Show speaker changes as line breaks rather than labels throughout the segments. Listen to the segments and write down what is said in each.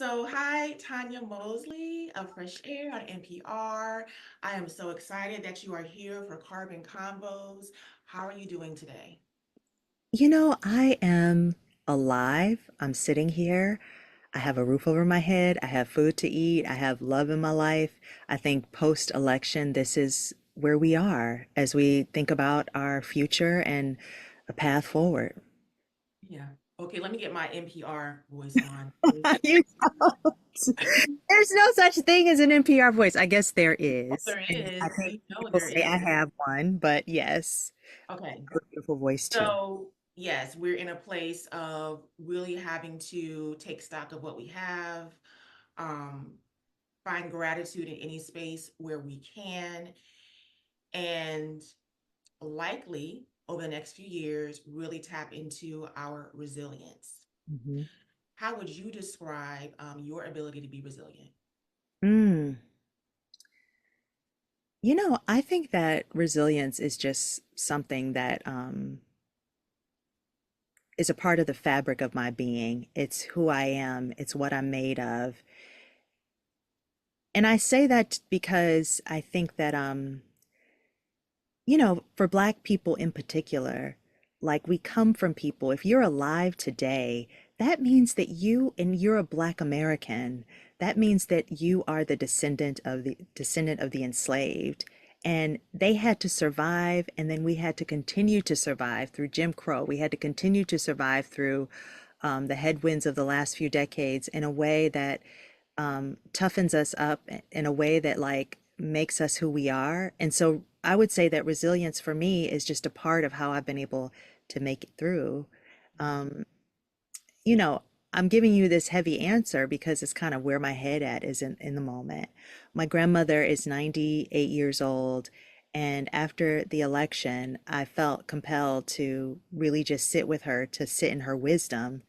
Hi, Tonya Mosely of Fresh Air on NPR. I am so excited that you are here for Carbon Convos. How are you doing today?
I am alive. I'm sitting here. I have a roof over my head. I have food to eat. I have love in my life. I think post-election, this is where we are as we think about our future and a path forward.
Yeah. Okay, let me get my NPR voice on.
You don't. There's no such thing as an NPR voice. I guess there
Oh,
is.
there
And I
is.
think
You know
people
there
say I
is.
have one, but yes,
Okay.
a beautiful voice too.
So, yes, we're in a place of really having to take stock of what we have, um, find gratitude in any space where we can, and likely over the next few years, really tap into our resilience.
Mhm.
How would you describe your ability to be resilient?
Mm. I think that resilience is just something that is a part of the fabric of my being. It's who I am, it's what I'm made of. And I say that because I think that for Black people in particular, like we come from people, if you're alive today, that means that you're a Black American. That means that you are the descendant of the enslaved. And they had to survive, and then we had to continue to survive through Jim Crow. We had to continue to survive through the headwinds of the last few decades in a way that toughens us up in a way that like makes us who we are. And so I would say that resilience for me is just a part of how I've been able to make it through. Um, you know, I'm giving you this heavy answer because it's kind of where my head at is in the moment. My grandmother is 98 years old, and after the election, I felt compelled to really just sit with her, to sit in her wisdom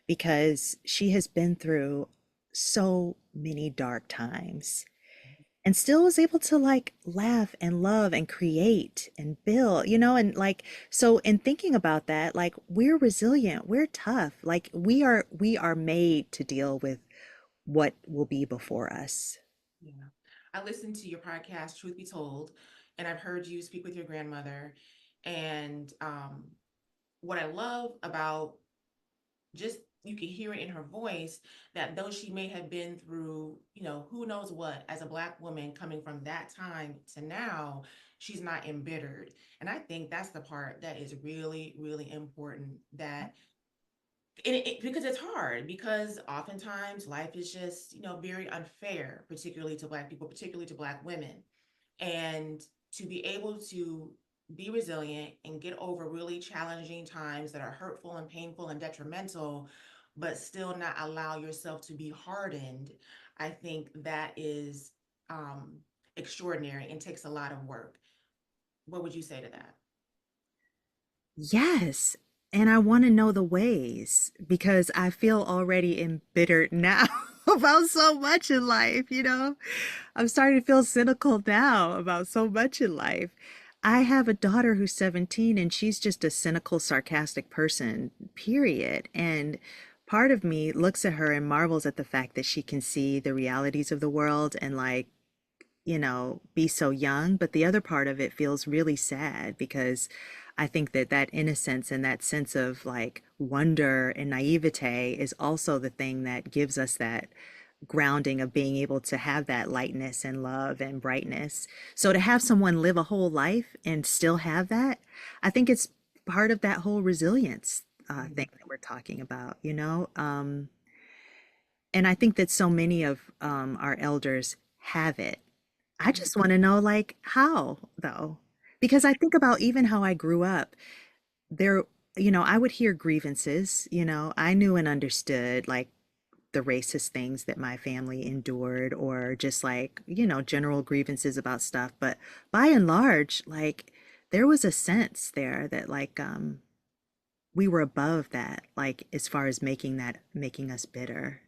because she has been through so many dark times and still was able to like laugh and love and create and build, and like so in thinking about that, like we're resilient, we're tough, like we are made to deal with what will be before us.
Yeah. I listened to your podcast, Truth Be Told, and I've heard you speak with your grandmother. And what I love about just you can hear it in her voice that though she may have been through, who knows what, as a Black woman coming from that time to now, she's not embittered. And I think that's the part that is really, really important that because it's hard because oftentimes life is just, very unfair, particularly to Black people, particularly to Black women. And to be able to be resilient and get over really challenging times that are hurtful and painful and detrimental, but still not allow yourself to be hardened, I think that is um, extraordinary and takes a lot of work. What would you say to that?
Yes. And I want to know the ways because I feel already embittered now about so much in life. I'm starting to feel cynical now about so much in life. I have a daughter who's 17 and she's just a cynical, sarcastic person, period. And part of me looks at her and marvels at the fact that she can see the realities of the world and like be so young. But the other part of it feels really sad because I think that that innocence and that sense of like wonder and naivete is also the thing that gives us that grounding of being able to have that lightness and love and brightness. So to have someone live a whole life and still have that, I think it's part of that whole resilience
Mhm.
thing that we're talking about. And I think that so many of our elders have it. I
Mhm.
just want to know, like, how though? Because I think about even how I grew up. There, I would hear grievances, I knew and understood like the racist things that my family endured, or just like, general grievances about stuff. But by and large, like, there was a sense there that, like, we were above that, like, as far as making us bitter.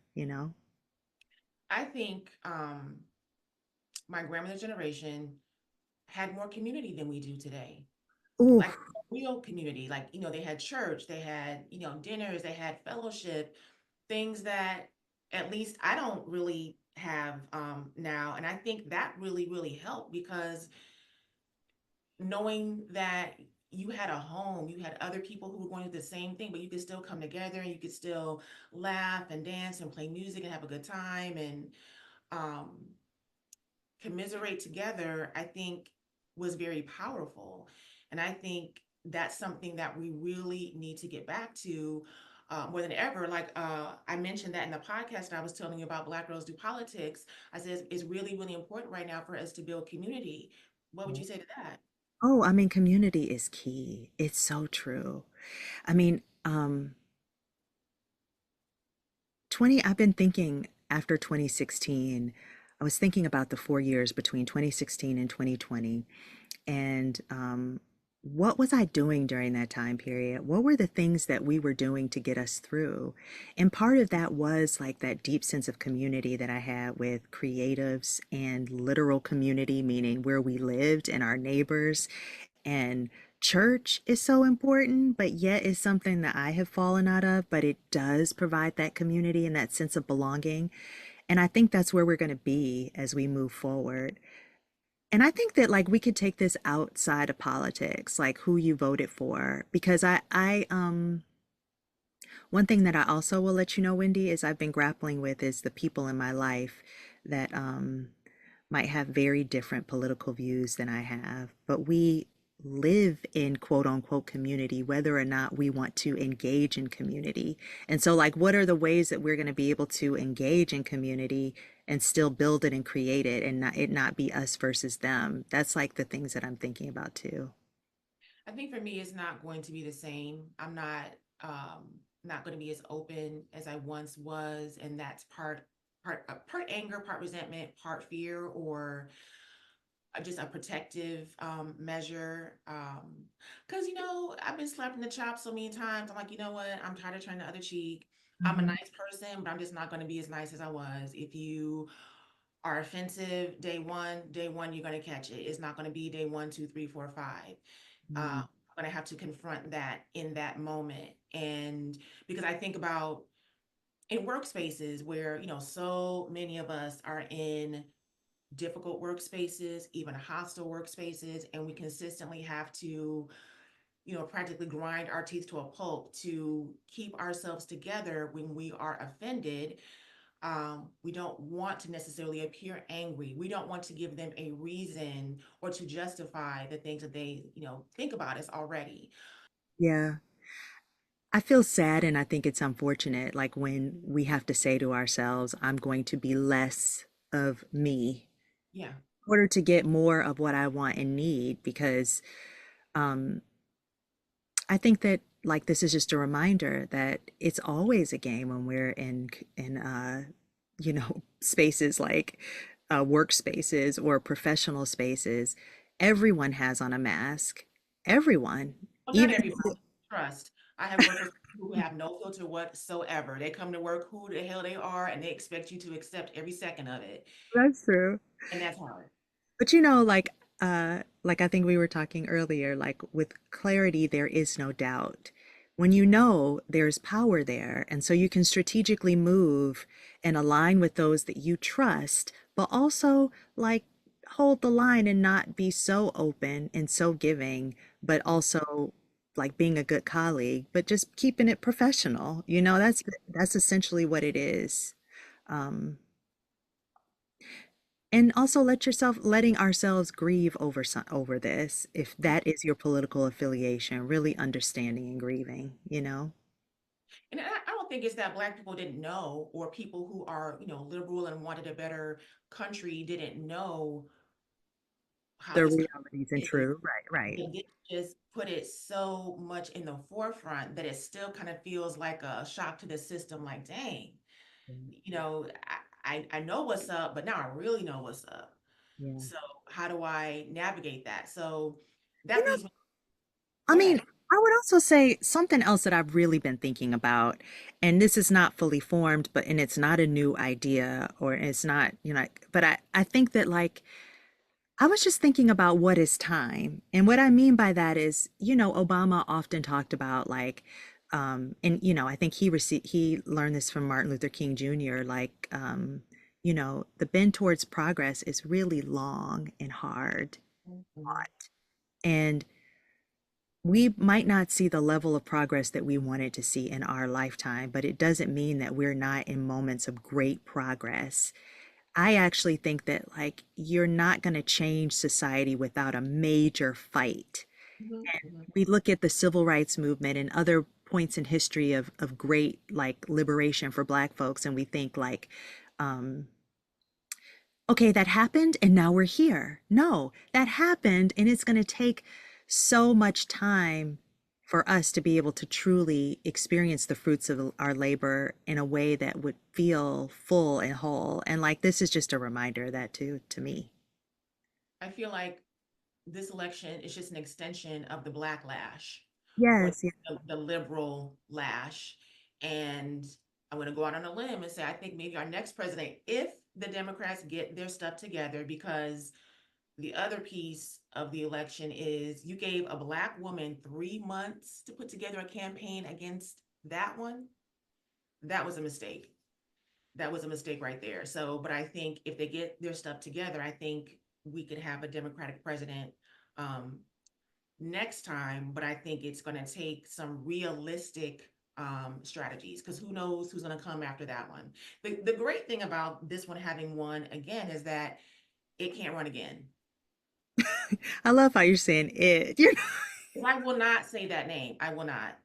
I think my grandmother's generation had more community than we do today.
Ooh,
Like real community, like, they had church, they had, dinners, they had fellowship, things that At least I don't really have now. And I think that really, really helped because knowing that you had a home, you had other people who were going through the same thing, but you could still come together and you could still laugh and dance and play music and have a good time and um, commiserate together, I think was very powerful. And I think that's something that we really need to get back to more than ever. Like I mentioned that in the podcast I was telling you about Black Girls Do Politics. I said it's really, really important right now for us to build community. What would
Yeah.
you say to that?
Oh, I mean, community is key. It's so true. I mean, I've been thinking after 2016, I was thinking about the 4 years between 2016 and 2020. And what was I doing during that time period? What were the things that we were doing to get us through? And part of that was like that deep sense of community that I had with creatives and literal community, meaning where we lived and our neighbors. And church is so important, but yet is something that I have fallen out of, but it does provide that community and that sense of belonging. And I think that's where we're going to be as we move forward. And I think that like we could take this outside of politics, like who you voted for, because one thing that I also will let you know, Wendy, is I've been grappling with is the people in my life that might have very different political views than I have, but we live in quote unquote community, whether or not we want to engage in community. And so, like, what are the ways that we're going to be able to engage in community and still build it and create it and not be us versus them? That's like the things that I'm thinking about too.
I think for me, it's not going to be the same. I'm not going to be as open as I once was, and that's part anger, part resentment, part fear, or just a protective measure. Because I've been slapped in the chops so many times. I'm like, you know what? I'm tired of turning the other cheek. I'm a
Mhm.
nice person, but I'm just not going to be as nice as I was. If you are offensive day one, you're going to catch it. It's not going to be day one, two, three, four, five.
Mm.
I'm going to have to confront that in that moment. And because I think about in workspaces where, so many of us are in difficult workspaces, even hostile workspaces, and we consistently have to, practically grind our teeth to a pulp to keep ourselves together when we are offended. We don't want to necessarily appear angry. We don't want to give them a reason or to justify the things that they, think about us already.
Yeah. I feel sad and I think it's unfortunate, like when we have to say to ourselves, I'm going to be less of me
Yeah.
in order to get more of what I want and need. Because um, I think that like this is just a reminder that it's always a game when we're spaces like workspaces or professional spaces. Everyone has on a mask. Everyone,
Well, not
even
everyone. Trust. I have workers who have no filter whatsoever. They come to work who the hell they are, and they expect you to accept every second of it.
that's true.
And that's hard.
But like I think we were talking earlier, like with clarity, there is no doubt. When you know, there's power there. And so you can strategically move and align with those that you trust, but also like hold the line and not be so open and so giving, but also like being a good colleague, but just keeping it professional. That's essentially what it is. Um, and also letting ourselves grieve over this, if that is your political affiliation, really understanding and grieving, you know?
And I don't think it's that Black people didn't know, or people who are, liberal and wanted a better country didn't know how
The
this
realities and
is.
true, right, right.
But this just put it so much in the forefront that it still kind of feels like a shock to the system. Like, dang, I know what's up, but now I really know what's up.
Yeah.
So how do I navigate that? So
You
that
know,
leads me.
I
Go
mean,
ahead.
I would also say something else that I've really been thinking about, and this is not fully formed, and it's not a new idea or it's not, but I think that like I was just thinking about what is time. And what I mean by that is, Obama often talked about like And I think he learned this from Martin Luther King Jr. Like, the bend towards progress is really long and hard,
Mhm.
and we might not see the level of progress that we wanted to see in our lifetime, but it doesn't mean that we're not in moments of great progress. I actually think that, like, you're not going to change society without a major fight.
Mhm. Mhm.
We look at the civil rights movement and other points in history of great, like, liberation for Black folks, and we think, like, um, okay, that happened and now we're here. No, that happened and it's going to take so much time for us to be able to truly experience the fruits of our labor in a way that would feel full and whole. And, like, this is just a reminder of that too, to me.
I feel like this election is just an extension of the Black lash or
Yes, yeah.
the liberal lash. And I'm going to go out on a limb and say, I think maybe our next president, if the Democrats get their stuff together, because the other piece of the election is you gave a Black woman 3 months to put together a campaign against that one. That was a mistake. That was a mistake right there. So, but I think if they get their stuff together, I think we could have a Democratic president um, next time. But I think it's going to take some realistic strategies, because who knows who's going to come after that one. The great thing about this one having won again is that it can't run again.
I love how you're saying it.
I will not say that name. I will not.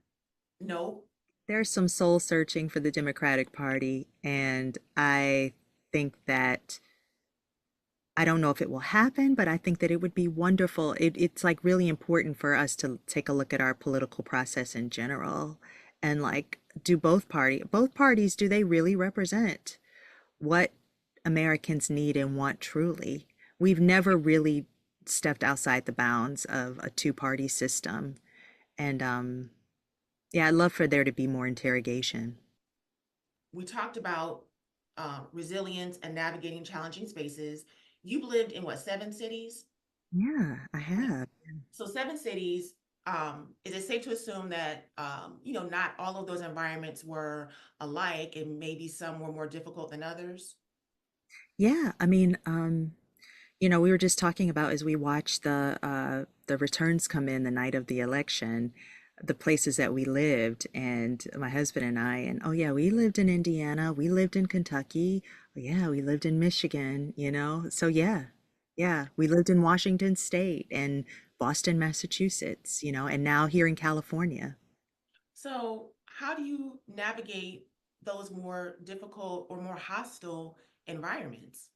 No.
There's some soul searching for the Democratic Party, and I think that I don't know if it will happen, but I think that it would be wonderful. It's like really important for us to take a look at our political process in general, and, like, do both parties, do they really represent what Americans need and want truly? We've never really stepped outside the bounds of a two-party system. And yeah, I'd love for there to be more interrogation.
We talked about resilience and navigating challenging spaces. You've lived in what, 7 cities?
Yeah, I
Okay.
have.
So 7 cities, is it safe to assume that, not all of those environments were alike and maybe some were more difficult than others?
Yeah, I mean, we were just talking about, as we watched the returns come in the night of the election, the places that we lived, and my husband and I, and oh yeah, we lived in Indiana, we lived in Kentucky, oh, yeah, we lived in Michigan. So yeah, yeah, we lived in Washington State and Boston, Massachusetts, and now here in California.
So, how do you navigate those more difficult or more hostile environments?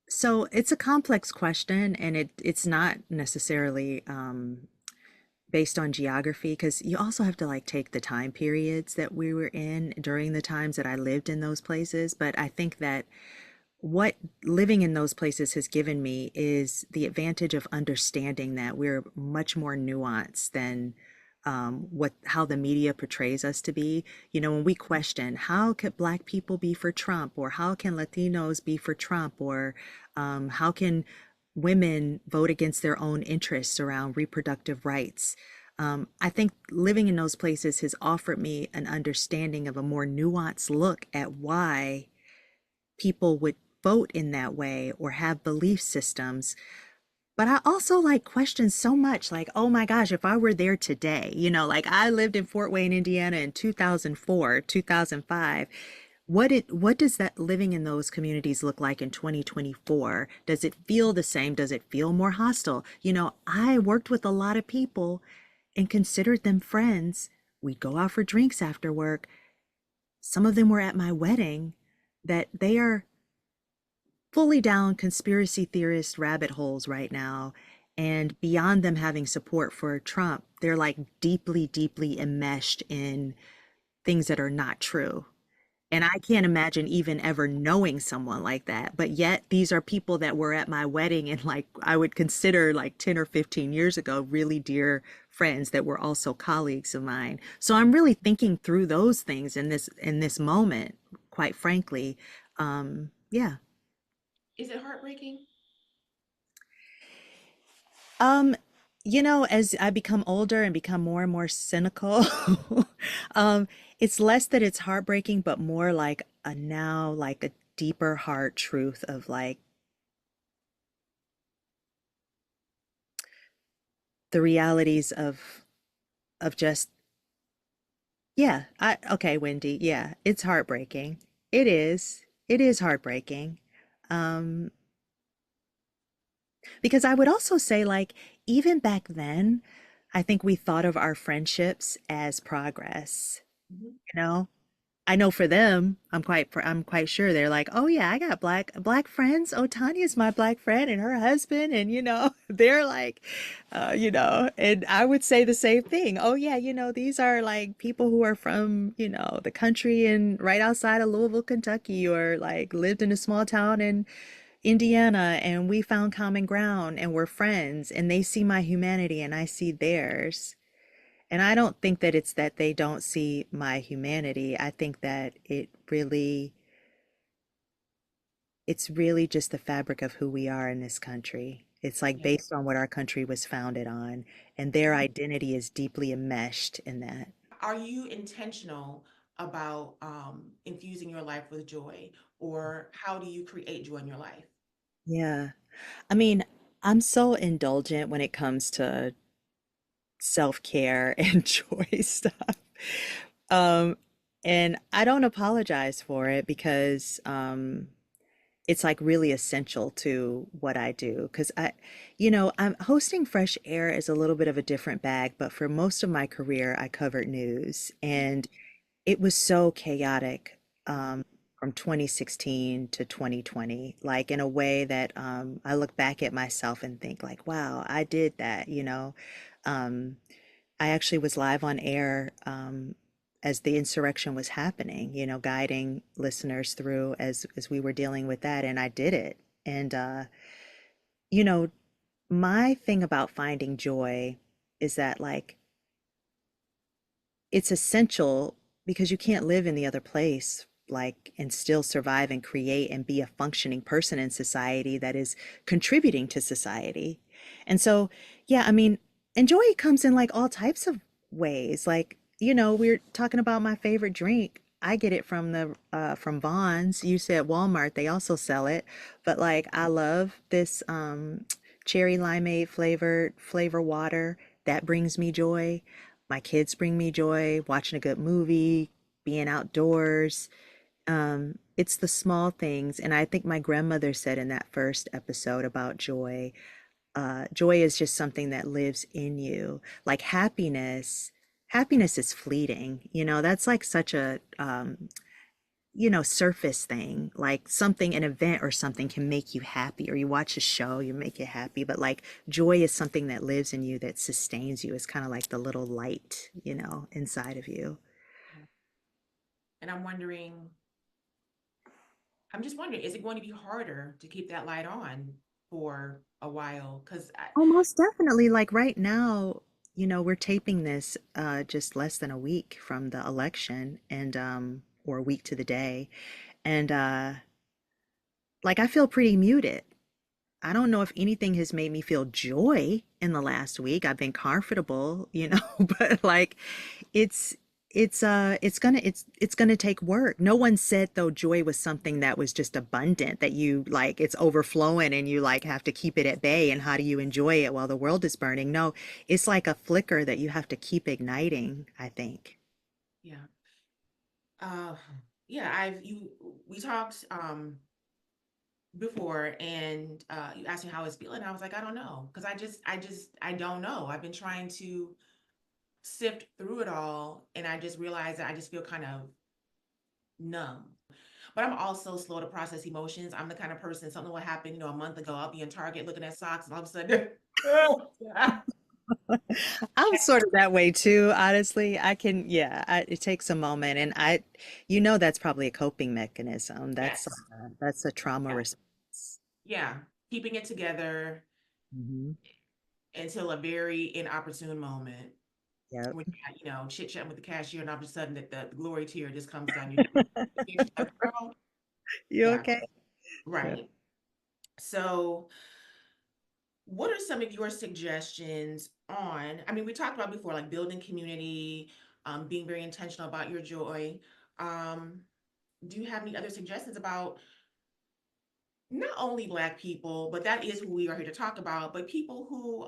So it's a complex question, and it's not necessarily based on geography, because you also have to, like, take the time periods that we were in during the times that I lived in those places. But I think that what living in those places has given me is the advantage of understanding that we're much more nuanced than what how the media portrays us to be. When we question how could Black people be for Trump, or how can Latinos be for Trump, or how can women vote against their own interests around reproductive rights. I think living in those places has offered me an understanding of a more nuanced look at why people would vote in that way or have belief systems. But I also, like, question so much, like, oh my gosh, if I were there today, like, I lived in Fort Wayne, Indiana in 2004, 2005. What does that living in those communities look like in 2024? Does it feel the same? Does it feel more hostile? I worked with a lot of people and considered them friends. We'd go out for drinks after work. Some of them were at my wedding, that they are fully down conspiracy theorist rabbit holes right now. And beyond them having support for Trump, they're, like, deeply, deeply enmeshed in things that are not true. And I can't imagine even ever knowing someone like that. But yet, these are people that were at my wedding, and, like, I would consider, like, 10 or 15 years ago, really dear friends that were also colleagues of mine. So I'm really thinking through those things in this moment, quite frankly. Yeah.
Is it heartbreaking?
Um, As I become older and become more and more cynical, um, it's less that it's heartbreaking, but more like a now, like a deeper heart truth of like the realities of just, yeah, okay, Wendy, yeah, it's heartbreaking. It is. It is heartbreaking. Um, because I would also say, like, even back then, I think we thought of our friendships as progress,
Mhm.
you know? I know for them, I'm quite sure they're like, oh yeah, I got black friends. Oh, Tanya's my black friend and her husband, and they're like, and I would say the same thing. Oh yeah, these are like people who are from the country and right outside of Louisville, Kentucky, or like lived in a small town in Indiana, and we found common ground and we're friends, and they see my humanity and I see theirs. And I don't think that it's that they don't see my humanity. I think that it's really just the fabric of who we are in this country. It's like
Yeah.
based on what our country was founded on, and their
Mhm.
identity is deeply enmeshed in that.
Are you intentional about infusing your life with joy, or how do you create joy in your life?
Yeah. I mean, I'm so indulgent when it comes to self-care and joy stuff. Um, and I don't apologize for it because it's like really essential to what I do. Because I'm hosting Fresh Air is a little bit of a different bag, but for most of my career, I covered news, and it was so chaotic from 2016 to 2020, like in a way that I look back at myself and think like, wow, I did that. Um, I actually was live on air as the insurrection was happening, guiding listeners through as we were dealing with that, and I did it. And you know, my thing about finding joy is that like it's essential because you can't live in the other place like and still survive and create and be a functioning person in society that is contributing to society. And so, yeah, I mean, and joy comes in like all types of ways. Like, we're talking about my favorite drink. I get it from the from Vaughn's. You said Walmart, they also sell it. But like I love this cherry limeade flavor water. That brings me joy. My kids bring me joy, watching a good movie, being outdoors. It's the small things. And I think my grandmother said in that first episode about joy, joy is just something that lives in you. Like happiness is fleeting. That's like such a surface thing, like something, an event or something can make you happy, or you watch a show, you make you happy. But like joy is something that lives in you, that sustains you. It's kind of like the little light, inside of you.
Yeah. And I'm just wondering, is it going to be harder to keep that light on for a while? Because
Almost definitely. Like right now, we're taping this just less than a week from the election, and or a week to the day. And like I feel pretty muted. I don't know if anything has made me feel joy in the last week. I've been comfortable, but like it's it's gonna take work. No one said though joy was something that was just abundant, that you like it's overflowing and you like have to keep it at bay, and how do you enjoy it while the world is burning? No, it's like a flicker that you have to keep igniting, I think.
yeah, uh, yeah, we talked before, and you asked me how I was feeling. I was like, I don't know, because I don't know. I've been trying to sift through it all, and I just realized that I just feel kind of numb. But I'm also slow to process emotions. I'm the kind of person, something will happen, a month ago, I'll be in Target looking at socks, and all of a sudden,
I'm sort of that way too, honestly. Yeah, it takes a moment, and that's probably a coping mechanism.
yes,
That's a trauma
yeah,
response.
yeah, keeping it together
Hmm.
until a very inopportune moment
Yep.
when chit chatting with the cashier, and all of a sudden that the glory tear just comes down your face. Like, girl,
You
yeah,
okay? Yeah.
right. So what are some of your suggestions on, I mean, we talked about before, like building community, being very intentional about your joy. Um, do you have any other suggestions about not only Black people, but that is who we are here to talk about, but people who,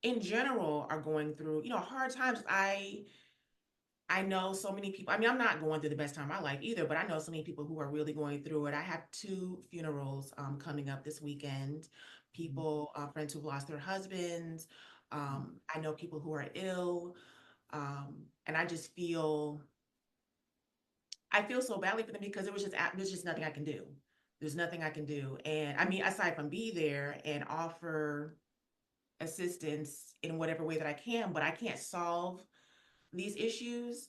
in general are going through, hard times. I know so many people. I mean, I'm not going through the best time of my life either, but I know so many people who are really going through it. I have two funerals coming up this weekend. People, friends who've lost their husbands. I know people who are ill, and I feel so badly for them because there's just nothing I can do. There's nothing I can do, and I mean, aside from be there and offer assistance in whatever way that I can, but I can't solve these issues.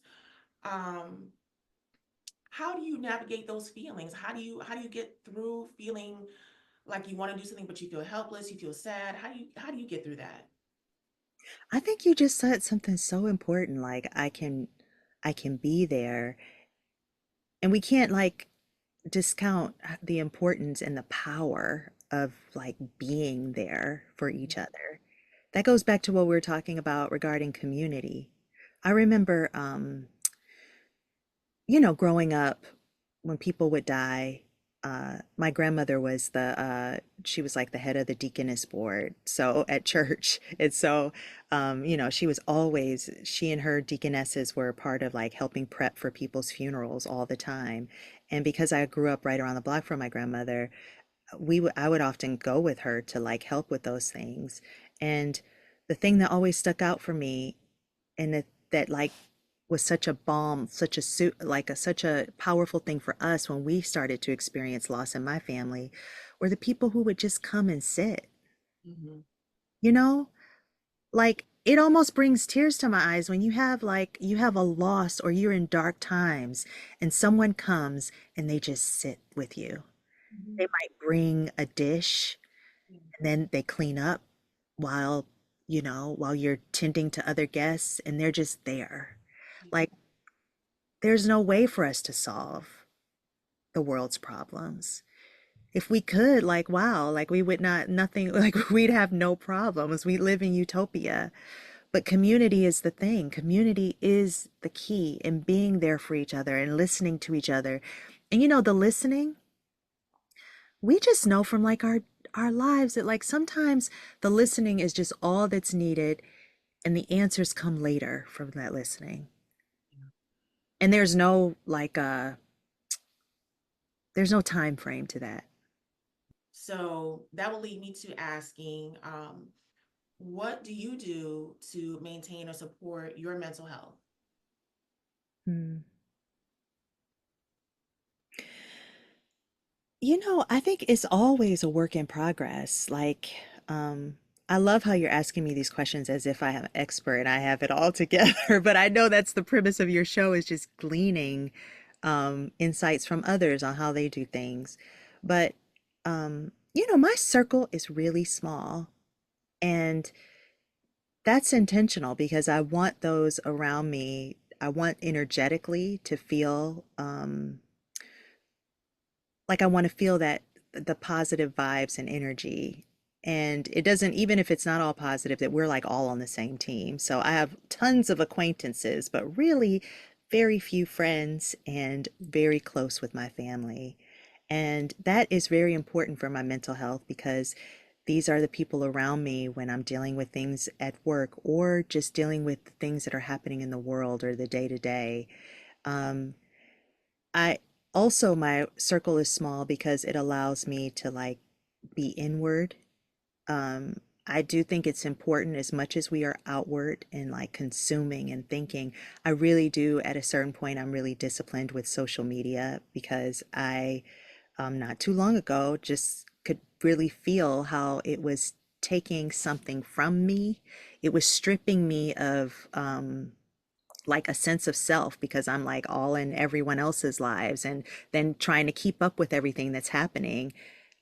Um, how do you navigate those feelings? How do you get through feeling like you want to do something but you feel helpless, you feel sad? How do you get through that?
I think you just said something so important, like I can be there. And we can't like discount the importance and the power of like being there for each other. That goes back to what we were talking about regarding community. I remember growing up, when people would die, my grandmother was she was like the head of the deaconess board, so at church. And so, she and her deaconesses were part of like helping prep for people's funerals all the time. And because I grew up right around the block from my grandmother, I would often go with her to like help with those things. And the thing that always stuck out for me, and that like was such a balm, such a such a powerful thing for us when we started to experience loss in my family, were the people who would just come and sit,
Mm-hmm.
you know? Like it almost brings tears to my eyes when you have a loss or you're in dark times and someone comes and they just sit with you.
Mm-hmm.
They might bring a dish
Yeah.
and then they clean up while, while you're tending to other guests, and they're just there.
Yeah.
Like there's no way for us to solve the world's problems. If we could, like, wow, like we would not, nothing, like we'd have no problems. We live in utopia. But community is the thing. Community is the key in being there for each other and listening to each other. And the listening, we just know from like our lives that like sometimes the listening is just all that's needed and the answers come later from that listening. And there's no time frame to that.
So that will lead me to asking, what do you do to maintain or support your mental health?
Hmm. I think it's always a work in progress. Um, I love how you're asking me these questions as if I am an expert and I have it all together, but I know that's the premise of your show, is just gleaning insights from others on how they do things. But my circle is really small, and that's intentional because I want those around me. I want energetically to feel like I want to feel that the positive vibes and energy. And it doesn't, even if it's not all positive, that we're like all on the same team. So I have tons of acquaintances, but really very few friends and very close with my family. And that is very important for my mental health because these are the people around me when I'm dealing with things at work or just dealing with the things that are happening in the world or the day to day. I also, my circle is small because it allows me to like be inward. I do think it's important as much as we are outward and like consuming and thinking. I really do, at a certain point, I'm really disciplined with social media because not too long ago, just could really feel how it was taking something from me. It was stripping me of, like a sense of self because I'm like all in everyone else's lives and then trying to keep up with everything that's happening,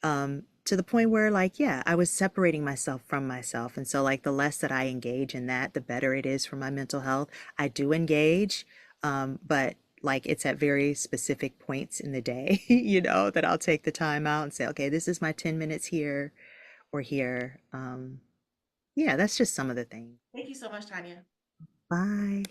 to the point where like yeah, I was separating myself from myself. And so like the less that I engage in that, the better it is for my mental health. I do engage, but like it's at very specific points in the day, that I'll take the time out and say, okay, this is my 10 minutes here or hear. Yeah, that's just some of the things.
Thank you so much, Tanya.
Bye.